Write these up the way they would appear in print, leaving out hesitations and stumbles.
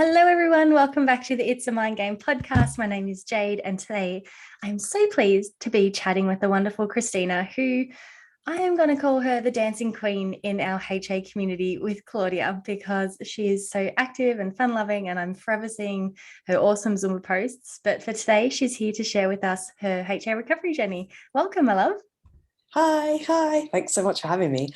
Hello, everyone. Welcome back to the It's a Mind Game podcast. My name is Jade, and today I'm so pleased to be chatting with the wonderful Christina, who I am going to call her the dancing queen in our HA community with Claudia because she is so active and fun loving, and I'm forever seeing her awesome Zumba posts. But for today, she's here to share with us her HA recovery journey. Welcome, my love. Hi. Thanks so much for having me.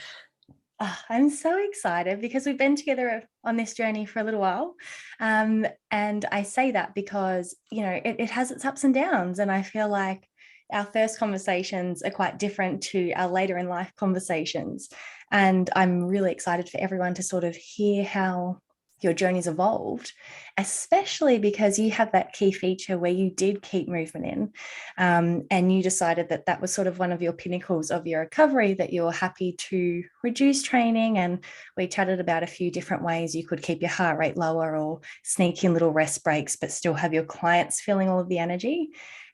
I'm so excited because we've been together on this journey for a little while. And I say that because, it has its ups and downs. And I feel like our first conversations are quite different to our later in life conversations. And I'm really excited for everyone to sort of hear how your journey's evolved, especially because you have that key feature where you did keep movement in, and you decided that that was sort of one of your pinnacles of your recovery, that you're happy to reduce training. And we chatted about a few different ways you could keep your heart rate lower or sneak in little rest breaks, but still have your clients feeling all of the energy.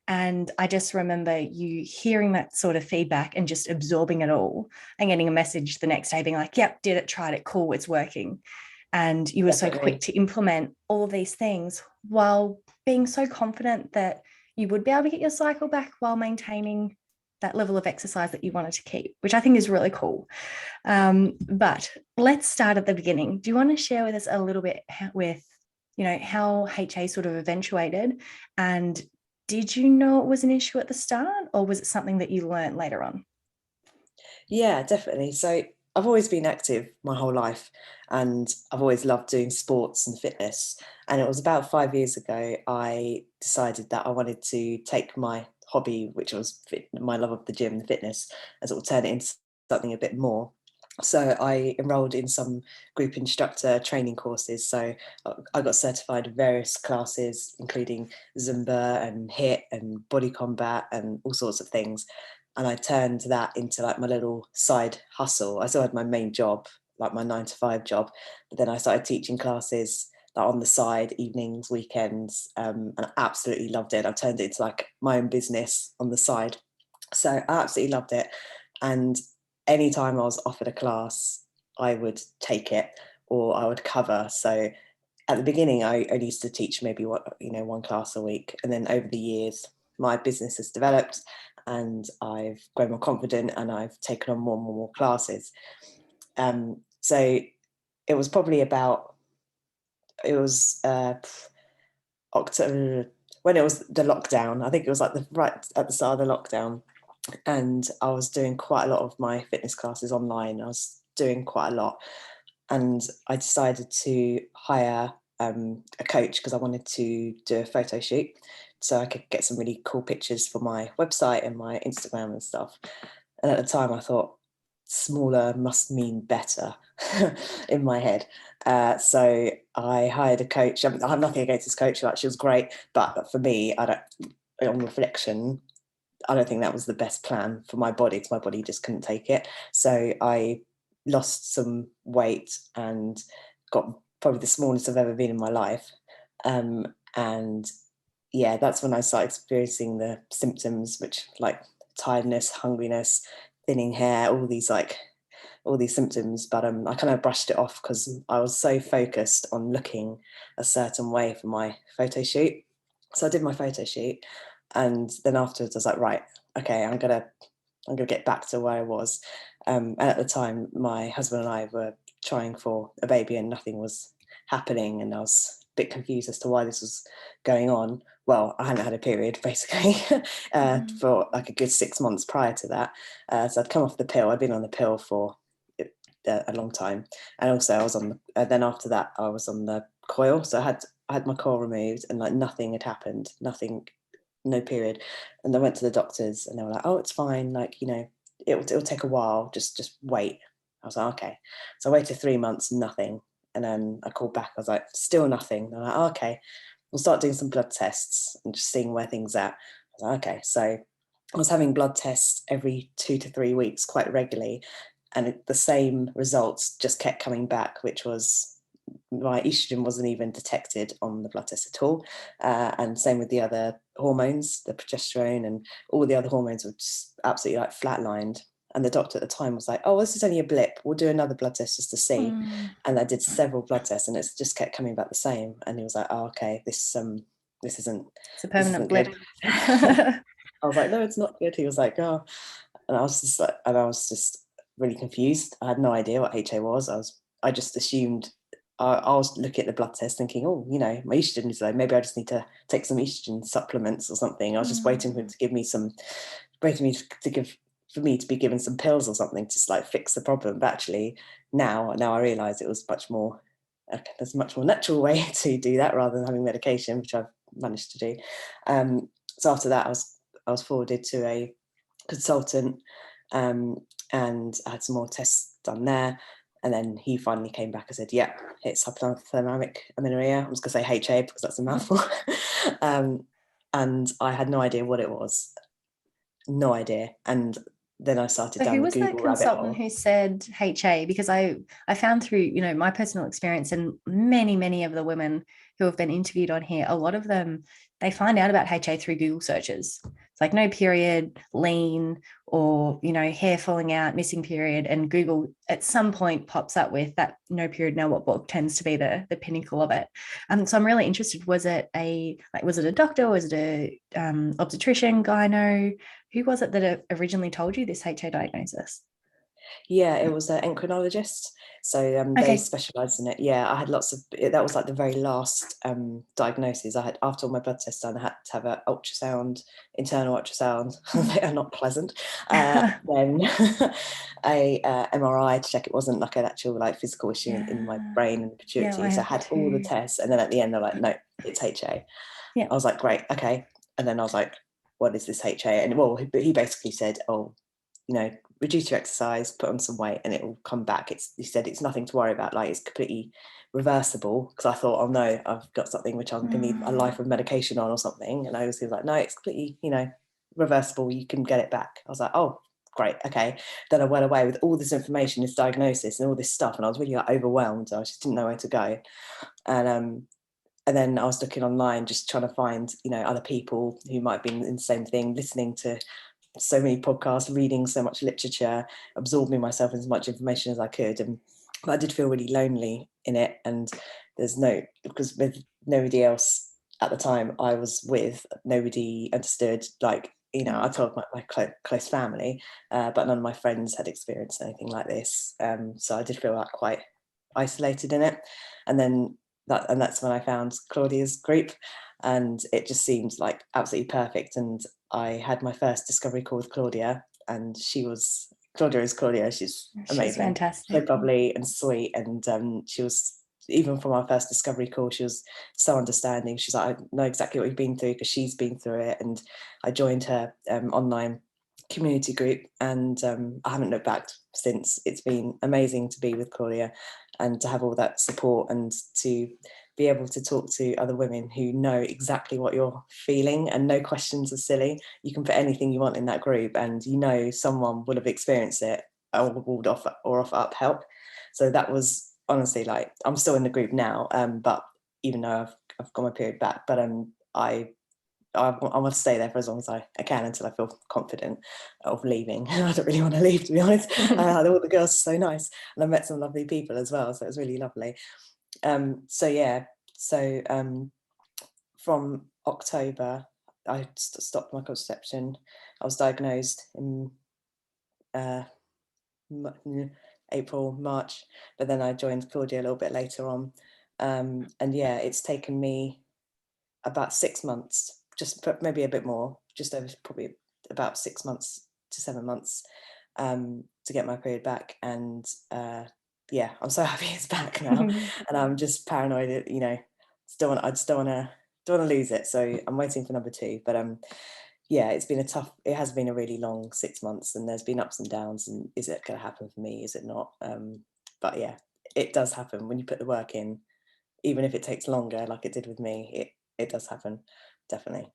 And I just remember you hearing that sort of feedback and just absorbing it all and getting a message the next day being like, yep, did it, tried it, cool, it's working. And you were so quick to implement all of these things while being so confident that you would be able to get your cycle back while maintaining that level of exercise that you wanted to keep, which I think is really cool. But let's start at the beginning. Do you want to share with us a little bit with, how HA sort of eventuated, and did you know it was an issue at the start, or was it something that you learned later on? Yeah, definitely. So I've always been active my whole life and I've always loved doing sports and fitness. And it was about 5 years ago, I decided that I wanted to take my hobby, which was my love of the gym and fitness, and sort of turn it into something a bit more. So I enrolled in some group instructor training courses. So I got certified in various classes, including Zumba and HIIT and body combat and all sorts of things. And I turned that into like my little side hustle. I still had my main job, like my 9 to 5 job, but then I started teaching classes like on the side, evenings, weekends, and I absolutely loved it. I turned it into like my own business on the side. So I absolutely loved it. And anytime I was offered a class, I would take it or I would cover. So at the beginning, I only used to teach maybe one class a week, and then over the years, my business has developed, and I've grown more confident, and I've taken on more and more classes. So it was probably about it was October when it was the lockdown. I think it was like the right at the start of the lockdown, and I was doing quite a lot of my fitness classes online. I was doing quite a lot, and I decided to hire a coach because I wanted to do a photo shoot so I could get some really cool pictures for my website and my Instagram and stuff. And at the time, I thought smaller must mean better in my head. So I hired a coach. I have nothing against this coach; like, she was great, but for me, I don't. On reflection, I don't think that was the best plan for my body because my body just couldn't take it. So I lost some weight and got probably the smallest I've ever been in my life. And yeah, that's when I started experiencing the symptoms, which like tiredness, hungriness, thinning hair, all these symptoms. But I kind of brushed it off because I was so focused on looking a certain way for my photo shoot. So I did my photo shoot, and then afterwards I was like, right, okay, I'm gonna get back to where I was. And at the time, my husband and I were trying for a baby, and nothing was happening, and I was a bit confused as to why this was going on. Well, I hadn't had a period basically for like a good 6 months prior to that. So I'd come off the pill. I'd been on the pill for a long time, and also I was on. Then after that, I was on the coil. So I had my coil removed, and like nothing had happened. Nothing, no period. And I went to the doctors and they were like, oh, it's fine, like, it'll take a while, just wait. I was like, okay. So I waited 3 months, nothing. And then I called back, I was like, still nothing. They're like, oh, okay, we'll start doing some blood tests and just seeing where things at. I was like, okay. So I was having blood tests every 2 to 3 weeks quite regularly, and the same results just kept coming back, which was my estrogen wasn't even detected on the blood test at all. And same with the other hormones, the progesterone and all the other hormones were just absolutely like flatlined. And the doctor at the time was like, oh, this is only a blip. We'll do another blood test just to see. Mm. And I did several blood tests and it's just kept coming back the same. And he was like, oh, okay, this isn't It's a this permanent isn't good. blip. I was like, no, it's not good. He was like, oh, and I was just really confused. I had no idea what HA was. I just assumed I was looking at the blood test thinking, oh, you know, my estrogen is low. Maybe I just need to take some estrogen supplements or something. I was just waiting for him Mm. to give me some, waiting me to give for me to be given some pills or something to like fix the problem. But actually, now I realise it was much more. There's a much more natural way to do that rather than having medication, which I've managed to do. So after that, I was forwarded to a consultant, and I had some more tests done there. And then he finally came back and said, yeah, it's hypothalamic amenorrhea. I was going to say HA because that's a mouthful. And I had no idea what it was. No idea. And then I started So down who the was that Google rabbit consultant hole. who said HA? Because I found through, my personal experience and many of the women who have been interviewed on here, a lot of them, they find out about HA through Google searches. It's like no period, lean, or, hair falling out, missing period. And Google at some point pops up with that no period, now what book tends to be the pinnacle of it. So I'm really interested, was it a doctor? Was it a obstetrician, gyno? Who was it that originally told you this HA diagnosis? Yeah, it was an endocrinologist. So they Okay. specialised in it. Yeah, I had lots of, that was like the very llast diagnosis. I had, after all my blood tests done, I had to have an ultrasound, internal ultrasound. They are not pleasant. Then a MRI to check it wasn't like an actual like physical issue in my Yeah. brain and Yeah, I pituitary. So I had had all the two. tests, and then at the end they're like, no, it's HA. Yeah. I was like, great, okay. And then I was like, what is this HA? And well, he basically said, oh, reduce your exercise, put on some weight, and it will come back. He said it's nothing to worry about. Like, it's completely reversible. Because I thought, oh no, I've got something which I'm going to need a life of medication on or something. And he was like, no, it's completely, reversible. You can get it back. I was like, oh, great, okay. Then I went away with all this information, this diagnosis, and all this stuff, and I was really like, overwhelmed. I just didn't know where to go. And then I was looking online, just trying to find, other people who might be in the same thing, listening to so many podcasts, reading so much literature, absorbing myself in as much information as I could. And I did feel really lonely in it. And because with nobody else at the time I was with, nobody understood, like, I told my close family, but none of my friends had experienced anything like this. So I did feel like quite isolated in it. And then that's when I found Claudia's group, and it just seemed like absolutely perfect. And I had my first discovery call with Claudia, and Claudia is Claudia. She's She's amazing, so fantastic. bubbly and sweet. And she was, even from our first discovery call, she was so understanding. She's like, I know exactly what you've been through because she's been through it. And I joined her online community group, and I haven't looked back since. It's been amazing to be with Claudia and to have all that support, and to be able to talk to other women who know exactly what you're feeling, and no questions are silly. You can put anything you want in that group, and someone will have experienced it or would offer up help. So that was honestly, like, I'm still in the group now, but even though I've got my period back, but I want to stay there for as long as I can until I feel confident of leaving. I don't really want to leave, to be honest. All the girls are so nice, and I met some lovely people as well, so it was really lovely. So yeah, so from October, I stopped my contraception. I was diagnosed in uh, April, March, but then I joined Claudia a little bit later on. And yeah, it's taken me about 6 months, just maybe a bit more, just over probably about 6 months to 7 months, to get my period back. And yeah, I'm so happy it's back now, and I'm just paranoid that, I just don't want to lose it. So I'm waiting for number two. But yeah, it has been a really long 6 months, and there's been ups and downs. And is it going to happen for me? Is it not? But yeah, it does happen when you put the work in, even if it takes longer, like it did with me. It does happen, definitely.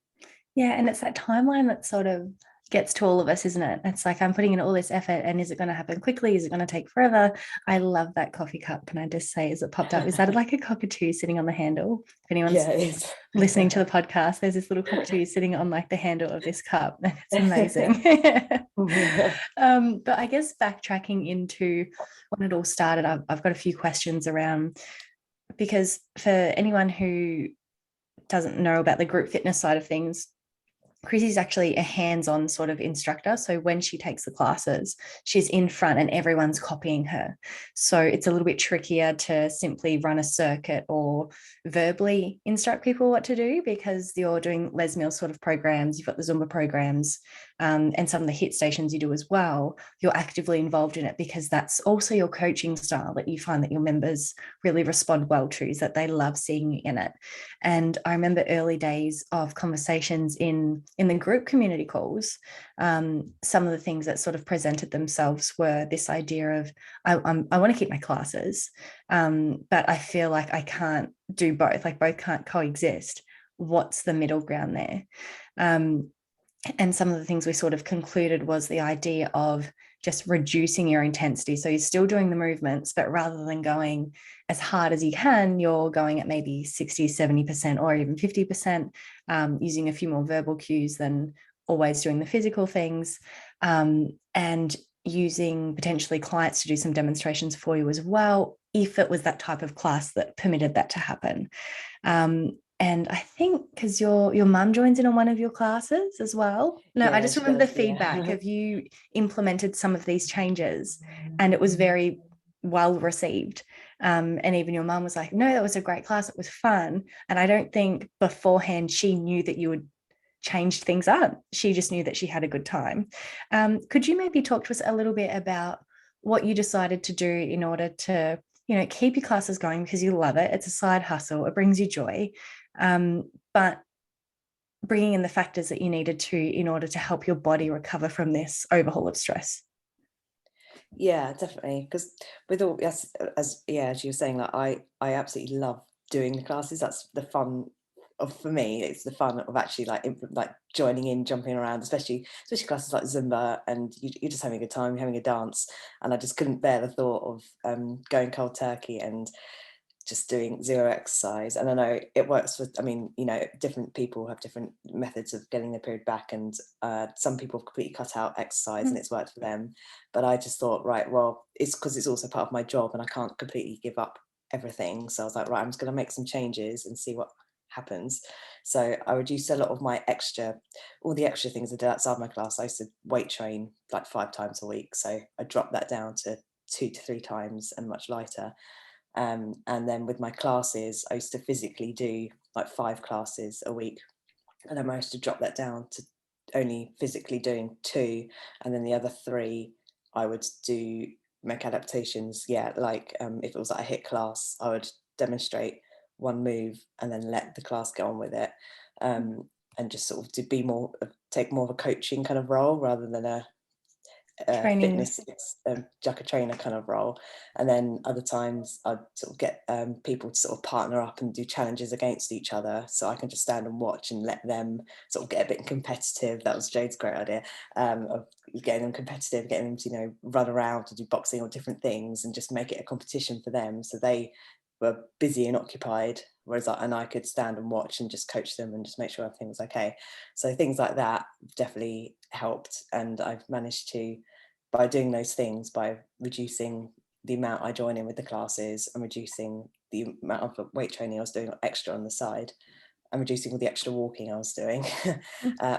Yeah, and it's that timeline that's sort of gets to all of us, isn't it? It's like, I'm putting in all this effort, and is it going to happen quickly? Is it going to take forever? I love that coffee cup. Can I just say, as it popped up, is that like a cockatoo sitting on the handle? If anyone's Yeah, it is. listening to the podcast, there's this little cockatoo sitting on like the handle of this cup, and it's amazing. But I guess backtracking into when it all started, I've got a few questions around, because for anyone who doesn't know about the group fitness side of things, Chrissy's actually a hands-on sort of instructor. So when she takes the classes, she's in front and everyone's copying her. So it's a little bit trickier to simply run a circuit or verbally instruct people what to do, because you're doing Les Mills sort of programs, you've got the Zumba programs, and some of the HIIT stations you do as well. You're actively involved in it because that's also your coaching style that you find that your members really respond well to, is that they love seeing you in it. And I remember early days of conversations in the group community calls. Some of the things that sort of presented themselves were this idea of, I want to keep my classes, but I feel like I can't do both, like both can't coexist. What's the middle ground there? And some of the things we sort of concluded was the idea of just reducing your intensity. So you're still doing the movements, but rather than going as hard as you can, you're going at maybe 60, 70% or even 50%, using a few more verbal cues than always doing the physical things, and using potentially clients to do some demonstrations for you as well, if it was that type of class that permitted that to happen. And I think because your mum joins in on one of your classes as well. No, I Yeah, just she remember the does. feedback Yeah. of you implemented some of these changes, and it was very well received. And even your mum was like, no, that was a great class. It was fun. And I don't think beforehand she knew that you would change things up. She just knew that she had a good time. Could you maybe talk to us a little bit about what you decided to do in order to, keep your classes going, because you love it. It's a side hustle. It brings you joy. But bringing in the factors that you needed to in order to help your body recover from this overhaul of stress. Yeah, definitely. Because with all, as yeah, as you were saying, like I absolutely love doing the classes. That's the fun of, for me. It's the fun of actually like joining in, jumping around, especially classes like Zumba, and you're just having a good time, you're having a dance. And I just couldn't bear the thought of going cold turkey and just doing zero exercise. And I know it works for, I mean, different people have different methods of getting their period back, and some people have completely cut out exercise and it's worked for them. But I just thought, right, well, it's because it's also part of my job and I can't completely give up everything. So I was like, right, I'm just going to make some changes and see what happens. So I reduced a lot of all the extra things I did outside my class. I used to weight train like 5 times a week. So I dropped that down to 2 to 3 times and much lighter. And then with my classes, I used to physically do like 5 classes a week, and I managed to drop that down to only physically doing 2, and then the other 3 I would make adaptations. Yeah, like if it was like a HIIT class, I would demonstrate one move and then let the class get on with it, and just sort of take more of a coaching kind of role rather than a Training. fitness Jacka trainer kind of role. And then other times I'd sort of get people to sort of partner up and do challenges against each other, so I can just stand and watch and let them sort of get a bit competitive. That was Jade's great idea, of getting them competitive, getting them to run around to do boxing or different things and just make it a competition for them, so they were busy and occupied, whereas I could stand and watch and just coach them and just make sure everything was okay. So things like that definitely helped, and I've managed to, by doing those things, by reducing the amount I join in with the classes and reducing the amount of weight training I was doing extra on the side, and reducing all the extra walking I was doing,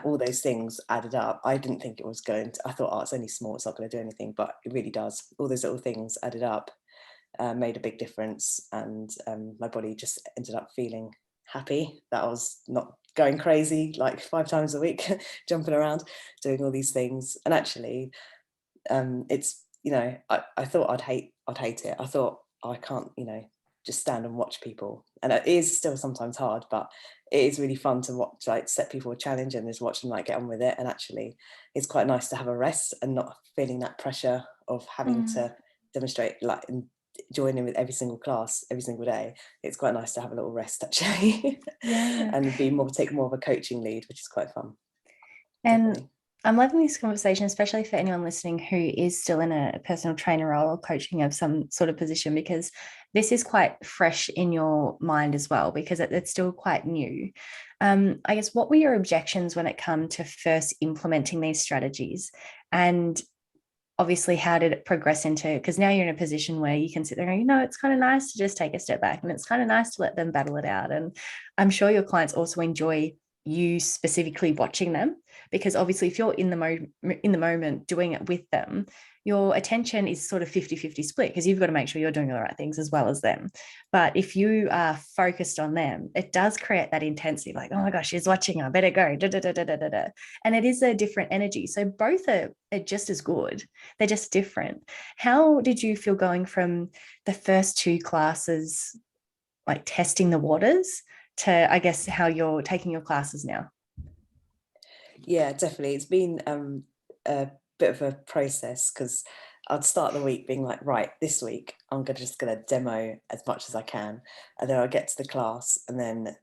all those things added up. I didn't think it was going to, I thought, oh, it's only small, it's not going to do anything, but it really does. All those little things added up, made a big difference, and my body just ended up feeling happy that I was not going crazy like 5 times a week, jumping around, doing all these things. And actually, it's I thought I'd hate it. I thought, oh, I can't just stand and watch people, and it is still sometimes hard, but it is really fun to watch, like set people a challenge and just watch them like get on with it. And actually it's quite nice to have a rest and not feeling that pressure of having to demonstrate like and join in with every single class every single day. It's quite nice to have a little rest actually. Yeah. And take more of a coaching lead, which is quite fun. And Definitely. I'm loving this conversation, especially for anyone listening who is still in a personal trainer role or coaching of some sort of position, because this is quite fresh in your mind as well, because it's still quite new. I guess, what were your objections when it come to first implementing these strategies? And obviously, how did it progress into, because now you're in a position where you can sit there and go, it's kind of nice to just take a step back, and it's kind of nice to let them battle it out. And I'm sure your clients also enjoy you specifically watching them, because obviously if you're in the moment doing it with them, your attention is sort of 50-50 split, because you've got to make sure you're doing the right things as well as them. But if you are focused on them, it does create that intensity, like, oh my gosh, she's watching, I better go, da, da, da, da, da, da, da. And it is a different energy, so both are just as good, they're just different. How did you feel going from the first two classes, like testing the waters, to, I guess, how you're taking your classes now? Yeah, definitely. It's been a bit of a process, because I'd start the week being like, right, this week I'm just gonna demo as much as I can, and then I'd get to the class, and then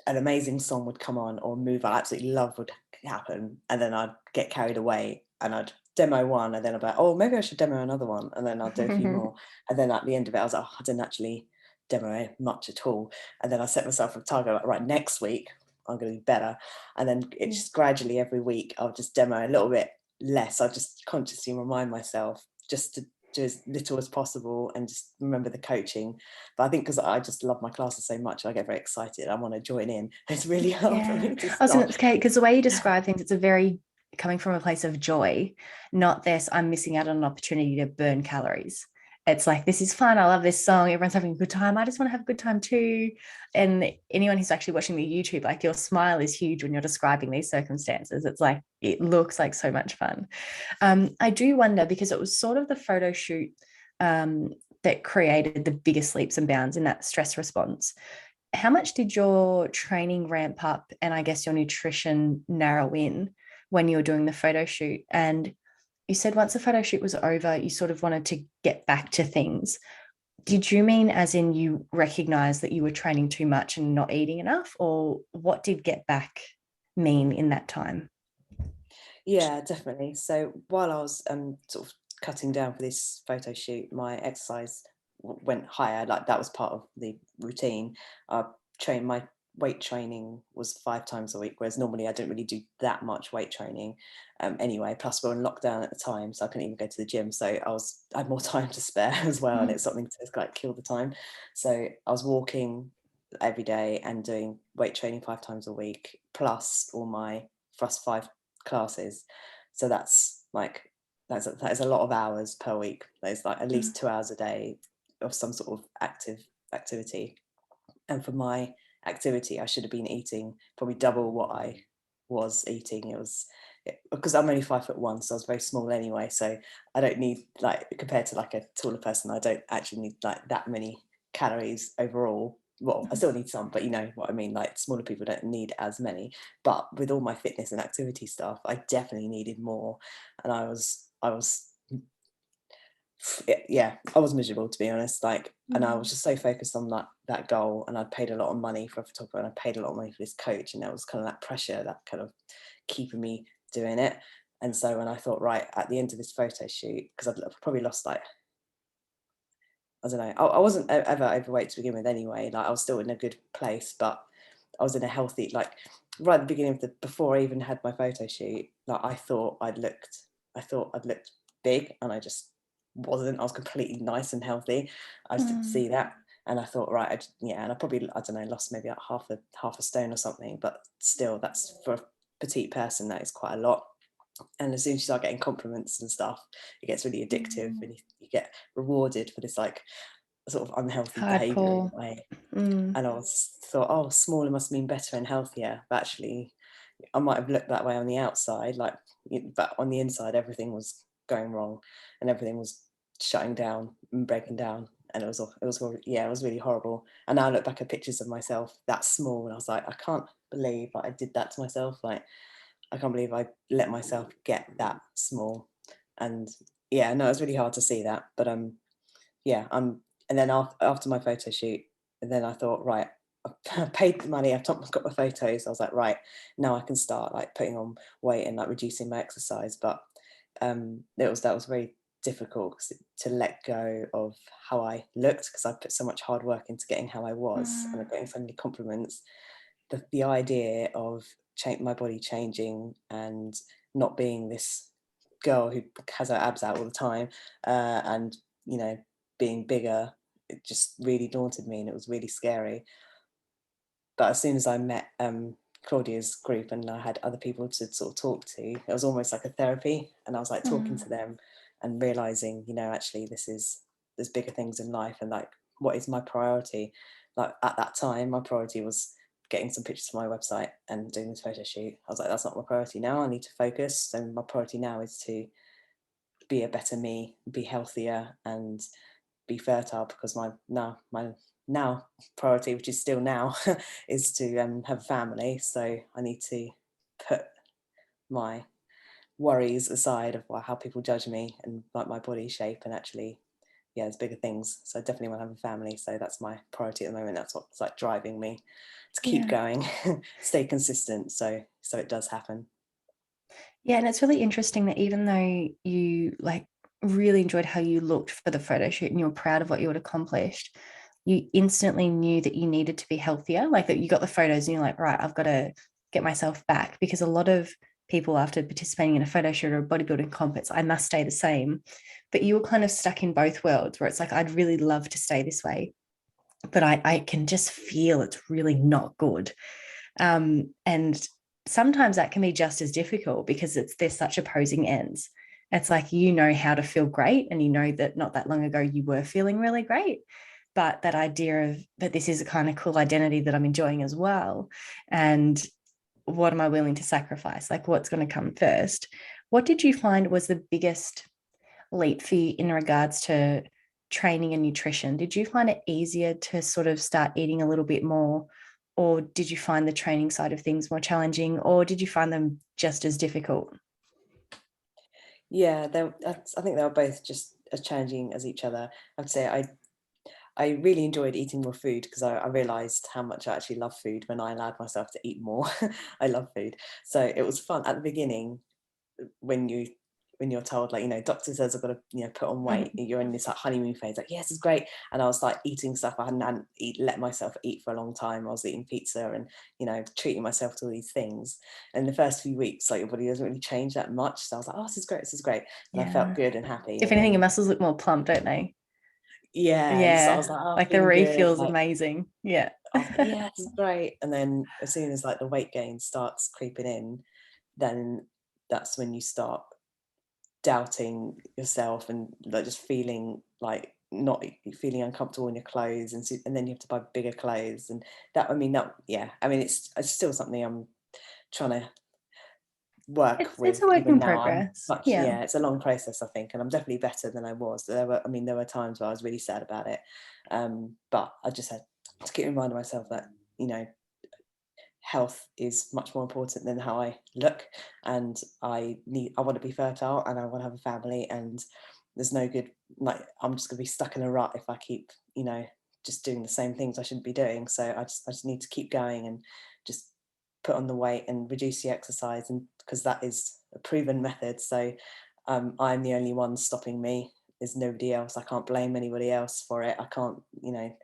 an amazing song would come on, or a move I absolutely love would happen, and then I'd get carried away and I'd demo one, and then I'd be like, oh, maybe I should demo another one, and then I'd do a few more, and then at the end of it I was like, oh, I didn't actually demo much at all, and then I set myself a target like, right, next week I'm going to be better, and then it just gradually every week I'll just demo a little bit less. I just consciously remind myself just to do as little as possible and just remember the coaching. But I think because I just love my classes so much, I get very excited. I want to join in. It's really hard for Yeah, me to I was going stop. to, okay, because the way you describe things, it's a very coming from a place of joy, not this, I'm missing out on an opportunity to burn calories. It's like, this is fun. I love this song. Everyone's having a good time. I just want to have a good time too. And anyone who's actually watching the YouTube, like, your smile is huge when you're describing these circumstances. It's like, it looks like so much fun. I do wonder, because it was sort of the photo shoot that created the biggest leaps and bounds in that stress response. How much did your training ramp up, and I guess your nutrition narrow in when you were doing the photo shoot? And you said once the photo shoot was over, you sort of wanted to get back to things. Did you mean as in you recognized that you were training too much and not eating enough? Or what did get back mean in that time? Yeah, definitely. So while I was sort of cutting down for this photo shoot, my exercise went higher. Like that was part of the routine. I trained my weight training was 5 times a week, whereas normally I don't really do that much weight training. Anyway, plus we we're in lockdown at the time, so I couldn't even go to the gym. So I had more time to spare as well, and Mm. it's something to like kill the time. So I was walking every day and doing weight training 5 times a week, plus all my first 5 classes. So that's like that is a lot of hours per week. There's like at Mm. least 2 hours a day of some sort of activity. And for my activity, I should have been eating probably double what I was eating. Because I'm only 5'1", so I was very small anyway. So I don't need, like, compared to like a taller person, I don't actually need like that many calories overall. Well, I still need some, but you know what I mean. Like smaller people don't need as many. But with all my fitness and activity stuff, I definitely needed more, and I was yeah, I was miserable, to be honest. Like, and I was Mm. just so focused on that goal, and I'd paid a lot of money for a photographer, and I paid a lot of money for this coach, and there was kind of that pressure that kind of keeping me doing it. And so when I thought, right, at the end of this photo shoot, because I've probably lost like, I don't know, I wasn't ever overweight to begin with anyway. Like I was still in a good place, but I was in a healthy, like right at the beginning of before I even had my photo shoot, like I thought I'd looked big, and I just wasn't. I was completely nice and healthy. I just didn't Mm. see that. And I thought, right, yeah, and I probably, I don't know, lost maybe like half a stone or something, but still, that's for a petite person, that is quite a lot. And as soon as you start getting compliments and stuff, it gets really addictive, Mm. and you get rewarded for this like sort of unhealthy behavior in Hardcore. a way. Mm. And I was thought, oh, smaller must mean better and healthier. But actually, I might have looked that way on the outside, like, but on the inside, everything was going wrong, and everything was shutting down and breaking down. And yeah, it was really horrible. And now I look back at pictures of myself that small, and I was like, I can't believe I did that to myself. Like, I can't believe I let myself get that small. And yeah, no, it was really hard to see that. But yeah, and then after my photo shoot, and then I thought, right, I paid the money, got my photos. I was like, right, now I can start like putting on weight and like reducing my exercise. But that was very difficult to let go of how I looked, because I put so much hard work into getting how I was, and I'm Mm, getting so many compliments. The idea of my body changing and not being this girl who has her abs out all the time, and you know, being bigger, it just really daunted me, and it was really scary. But as soon as I met Claudia's group and I had other people to sort of talk to, it was almost like a therapy. And I was like talking mm, to them and realizing, you know, actually there's bigger things in life, and like, what is my priority? Like at that time, my priority was getting some pictures for my website and doing this photo shoot. I was like, that's not my priority now. I need to focus. So my priority now is to be a better me, be healthier, and be fertile, because my now priority, which is still now, is to have a family. So I need to put my worries aside of how people judge me and like my body shape, and actually, yeah, there's bigger things. So I definitely want to have a family. So that's my priority at the moment. That's what's like driving me to keep yeah. going, stay consistent. So it does happen. Yeah, and it's really interesting that even though you like really enjoyed how you looked for the photo shoot and you were proud of what you had accomplished, you instantly knew that you needed to be healthier. Like that you got the photos and you're like, right, I've got to get myself back, because a lot of people after participating in a photo shoot or a bodybuilding comp, I must stay the same. But you were kind of stuck in both worlds where it's like, I'd really love to stay this way, but I can just feel it's really not good. And sometimes that can be just as difficult because there's such opposing ends. It's like, you know how to feel great, and you know that not that long ago you were feeling really great, but that idea of that this is a kind of cool identity that I'm enjoying as well, and what am I willing to sacrifice, like what's going to come first. What did you find was the biggest leap for you in regards to training and nutrition? Did you find it easier to sort of start eating a little bit more? Or did you find the training side of things more challenging? Or did you find them just as difficult? Yeah, I think they were both just as challenging as each other. I'd say I really enjoyed eating more food, because I realized how much I actually love food when I allowed myself to eat more. I love food. So it was fun at the beginning, when you're told, like, you know, doctor says I've got to, you know, put on weight. Mhm. You're in this like honeymoon phase, like, yes, it's great. And I was like eating stuff I hadn't let myself eat for a long time. I was eating pizza and, you know, treating myself to all these things. And the first few weeks, like, your body doesn't really change that much. So I was like, oh, this is great, this is great. And I felt Yeah. good and happy. If And anything, your then, muscles look more plump, don't they? yeah, and so I was Yeah. like, oh, Like the feeling good. refill's Like, amazing. Yeah. I was like, yeah, this is great. And then as soon as like the weight gain starts creeping in, then that's when you start doubting yourself, and like just feeling like not feeling uncomfortable in your clothes, and then you have to buy bigger clothes. And that, I mean, that, yeah, I mean, it's still something I'm trying to work It's with. a work Even in now, I'm progress. much, Yeah. yeah, it's a long process, I think, and I'm definitely better than I was. There were times where I was really sad about it, but I just had to keep reminding myself that, you know, health is much more important than how I look, and I want to be fertile, and I want to have a family, and there's no good, like, I'm just going to be stuck in a rut if I keep, you know, just doing the same things I shouldn't be doing. So I just need to keep going and just put on the weight and reduce the exercise, and because that is a proven method. So I'm the only one stopping me. There's nobody else. I can't blame anybody else for it. I can't, you know,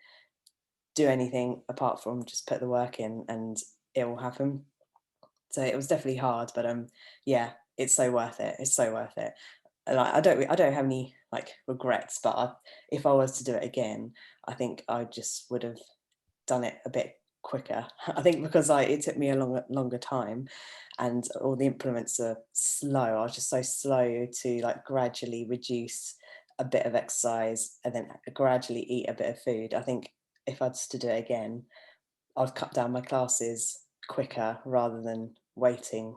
do anything apart from just put the work in, and it will happen. So it was definitely hard, but yeah, it's so worth it. It's so worth it. And I don't have any like regrets, but if I was to do it again, I think I just would have done it a bit quicker. I think because it took me a longer time, and all the implements are slow. I was just so slow to like gradually reduce a bit of exercise and then gradually eat a bit of food. I think if I was to do it again, I'd cut down my classes quicker rather than waiting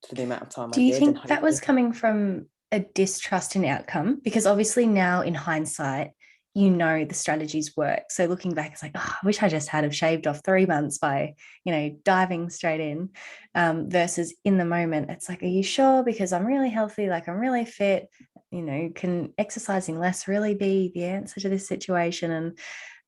for the amount of time I Do you did and think that was hoping. coming from a distrust in outcome? Because obviously now in hindsight, you know the strategies work. So looking back, it's like, oh, I wish I just had have shaved off 3 months by, diving straight in. Versus in the moment, it's like, are you sure? Because I'm really healthy, like I'm really fit. Can exercising less really be the answer to this situation?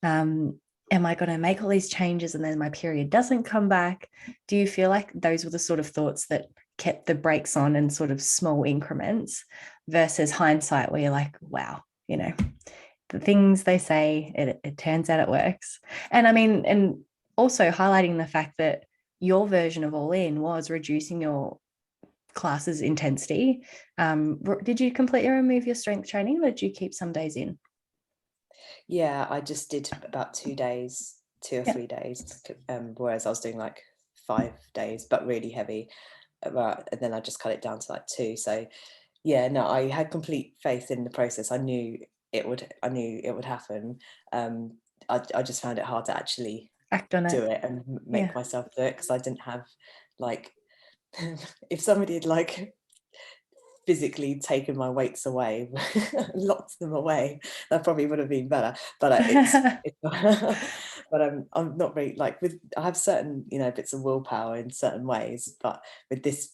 And am I going to make all these changes and then my period doesn't come back? Do you feel like those were the sort of thoughts that kept the brakes on in sort of small increments versus hindsight where you're like, wow, you know, the things they say, it turns out it works. And I mean, and also highlighting the fact that your version of all in was reducing your classes intensity. Did you completely remove your strength training or did you keep some days in? Yeah, I just did about 2 days, 2 or 3 days, whereas I was doing like 5 days, but really heavy. And then I just cut it down to like 2. So yeah, no, I had complete faith in the process. I knew it would happen. I just found it hard to actually Act on do it. it and Yeah. make myself do it because I didn't have like if somebody had like physically taken my weights away, locked them away, that probably would have been better. But it's but I'm not very like with I have certain bits of willpower in certain ways, but with this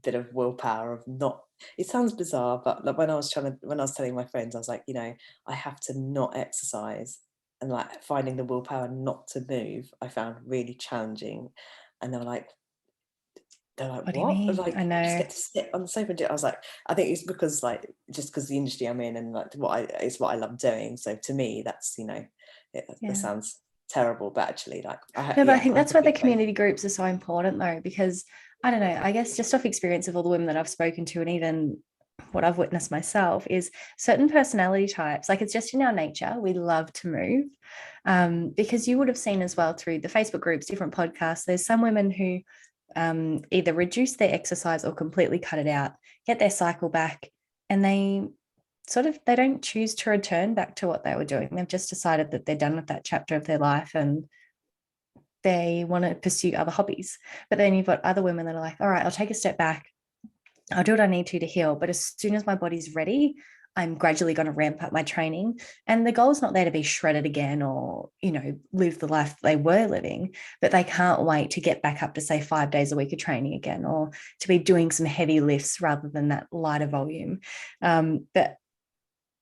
bit of willpower of not. It sounds bizarre, but like when I was telling my friends, I was like, I have to not exercise, and like finding the willpower not to move, I found really challenging. And they're like, What do you "What?" mean? Like, I "You just know. get to sit on the sofa and do it." I was like, I think it's because like just because the industry I'm in and like it's what I love doing. So to me, that's that Yeah. sounds terrible, but actually, like, No, but I think I have that's why the complete faith. community groups are so important though, because I don't know, I guess just off experience of all the women that I've spoken to and even what I've witnessed myself is certain personality types, like it's just in our nature, we love to move. Because you would have seen as well through the Facebook groups, different podcasts, there's some women who either reduce their exercise or completely cut it out, get their cycle back, and they don't choose to return back to what they were doing. They've just decided that they're done with that chapter of their life and they want to pursue other hobbies. But then you've got other women that are like, all right, I'll take a step back. I'll do what I need to heal. But as soon as my body's ready, I'm gradually going to ramp up my training. And the goal is not there to be shredded again or, live the life they were living, but they can't wait to get back up to, say, 5 days a week of training again or to be doing some heavy lifts rather than that lighter volume. And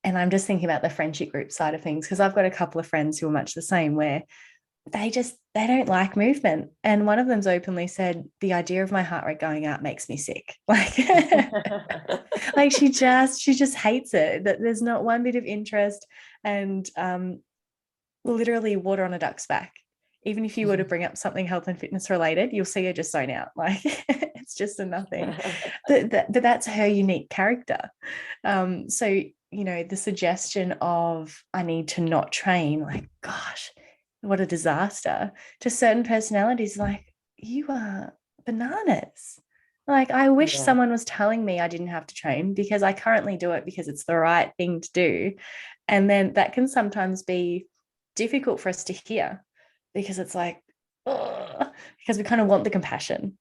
I'm just thinking about the friendship group side of things because I've got a couple of friends who are much the same where they don't like movement, and one of them's openly said the idea of my heart rate going up makes me sick. Like she just hates it, that there's not one bit of interest. And literally water on a duck's back, even if you were to bring up something health and fitness related, you'll see her just zone out, like it's just a nothing. But that's her unique character. So the suggestion of I need to not train, like, gosh, what a disaster to certain personalities. Like, you are bananas. Like, I wish Yeah, someone was telling me I didn't have to train because I currently do it because it's the right thing to do. And then that can sometimes be difficult for us to hear because it's like, ugh, because we kind of want the compassion.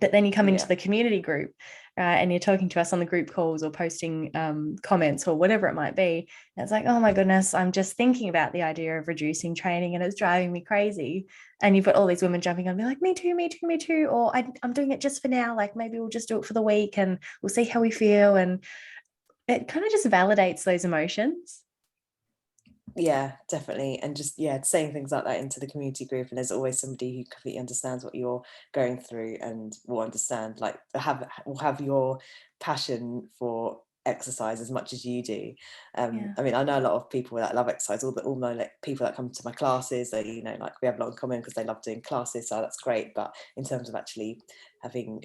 But then you come into yeah. the community group and you're talking to us on the group calls or posting comments or whatever it might be. And it's like, oh my goodness, I'm just thinking about the idea of reducing training and it's driving me crazy. And you've got all these women jumping on and be like, me too, me too, me too. Or I'm doing it just for now. Like maybe we'll just do it for the week and we'll see how we feel. And it kind of just validates those emotions. Yeah, definitely. And just, yeah, saying things like that into the community group. And there's always somebody who completely understands what you're going through and will understand, like, will have your passion for exercise as much as you do. Yeah. I mean, I know a lot of people that love exercise, all know like people that come to my classes, they, like we have a lot in common because they love doing classes. So that's great. But in terms of actually having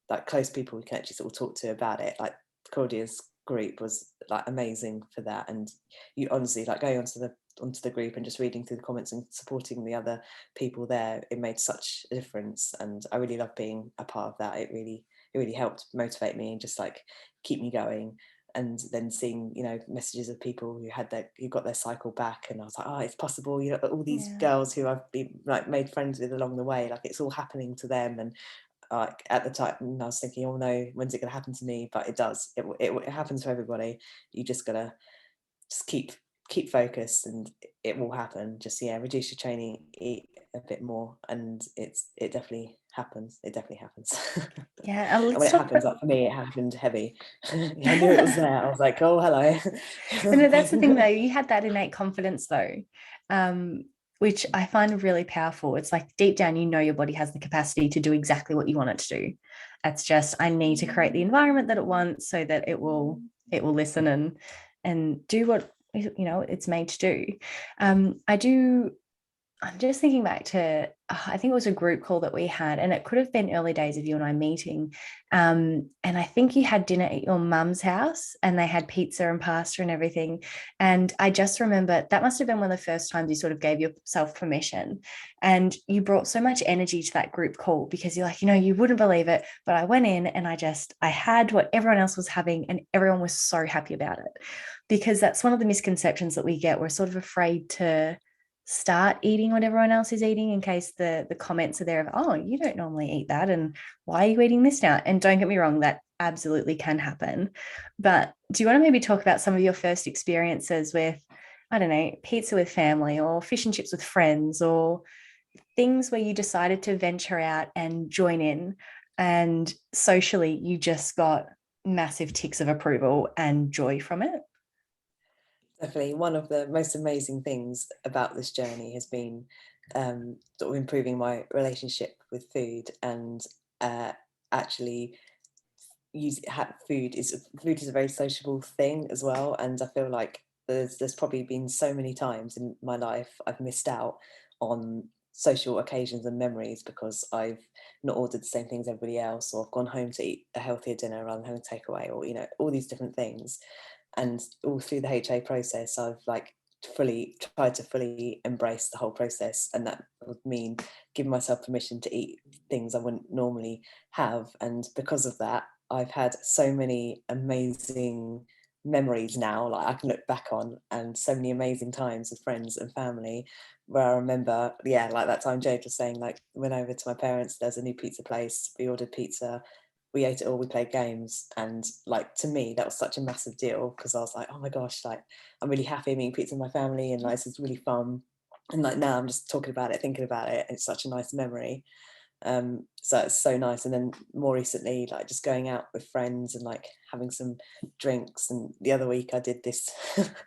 like close people we can actually sort of talk to about it, like Claudia's group was like amazing for that. And you honestly, like, going onto the group and just reading through the comments and supporting the other people there, it made such a difference. And I really love being a part of that. It really helped motivate me and just like keep me going. And then seeing, messages of people who got their cycle back, and I was like, oh, it's possible, all these Yeah. girls who I've been like made friends with along the way, like it's all happening to them. And like at the time I was thinking, oh no, when's it going to happen to me? But it does. It happens to everybody. You just gotta just keep focused, and it will happen. Just, yeah, reduce your training, eat a bit more, and it definitely happens. It definitely happens. Yeah. And when Let's it talk happens, about. like for me, it happened heavy. I knew it was there. I was like, oh, hello. And that's the thing though, you had that innate confidence though, um, which I find really powerful. It's like deep down, you know, your body has the capacity to do exactly what you want it to do. It's just, I need to create the environment that it wants so that it will listen and do what, you know, it's made to do. I do I'm just thinking back to, I think it was a group call that we had, and it could have been early days of you and I meeting. And I think you had dinner at your mum's house and they had pizza and pasta and everything. And I just remember that must have been one of the first times you sort of gave yourself permission. And you brought so much energy to that group call because you're like, you know, you wouldn't believe it. But I went in and I had what everyone else was having, and everyone was so happy about it. Because that's one of the misconceptions that we get. We're sort of afraid to start eating what everyone else is eating in case the comments are there of, oh, you don't normally eat that, and why are you eating this now? And don't get me wrong, that absolutely can happen. But do you want to maybe talk about some of your first experiences with, I don't know, pizza with family or fish and chips with friends, or things where you decided to venture out and join in, and socially you just got massive ticks of approval and joy from it? Definitely, one of the most amazing things about this journey has been sort of improving my relationship with food, and actually food is a very sociable thing as well. And I feel like there's probably been so many times in my life I've missed out on social occasions and memories because I've not ordered the same things as everybody else, or I've gone home to eat a healthier dinner rather than having takeaway, or you know, all these different things. And all through the HA process, I've like fully tried to fully embrace the whole process, and that would mean giving myself permission to eat things I wouldn't normally have. And because of that, I've had so many amazing memories now, like I can look back on, and so many amazing times with friends and family where I remember, yeah, like that time Jade was saying, like went over to my parents, there's a new pizza place, we ordered pizza, we ate it all, we played games. And like to me that was such a massive deal because I was like, oh my gosh, like I'm really happy I'm eating pizza with my family, and like this is really fun. And like now I'm just talking about it, thinking about it, and it's such a nice memory. So it's so nice. And then more recently, like just going out with friends and like having some drinks. And the other week I did this,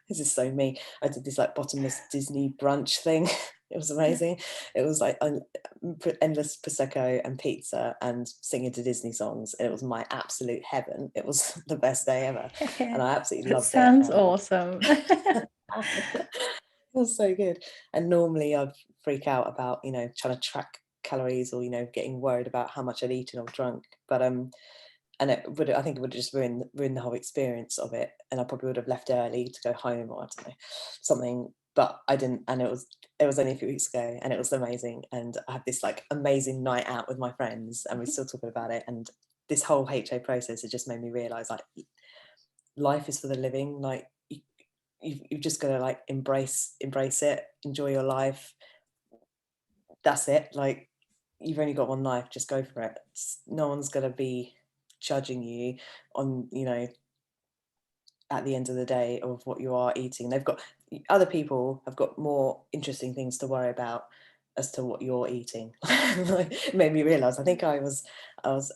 this is so me, I did this like bottomless Disney brunch thing. It was amazing. It was like endless prosecco and pizza and singing to Disney songs, and it was my absolute heaven. It was the best day ever, and I absolutely That loved it. sounds awesome. It was so good. And normally I'd freak out about, you know, trying to track calories, or you know, getting worried about how much I'd eaten or drunk. But and I think it would just ruin the whole experience of it, and I probably would have left early to go home, or I don't know, something. But I didn't, and it was only a few weeks ago, and it was amazing. And I had this like amazing night out with my friends, and we're still talking about it. And this whole HA process has just made me realize like life is for the living. Like you've just got to like embrace it, enjoy your life. That's it. Like you've only got one life, just go for it. No one's going to be judging you on, you know, at the end of the day of what you are eating. They've got, other people have got more interesting things to worry about as to what you're eating. Like, it made me realize, I was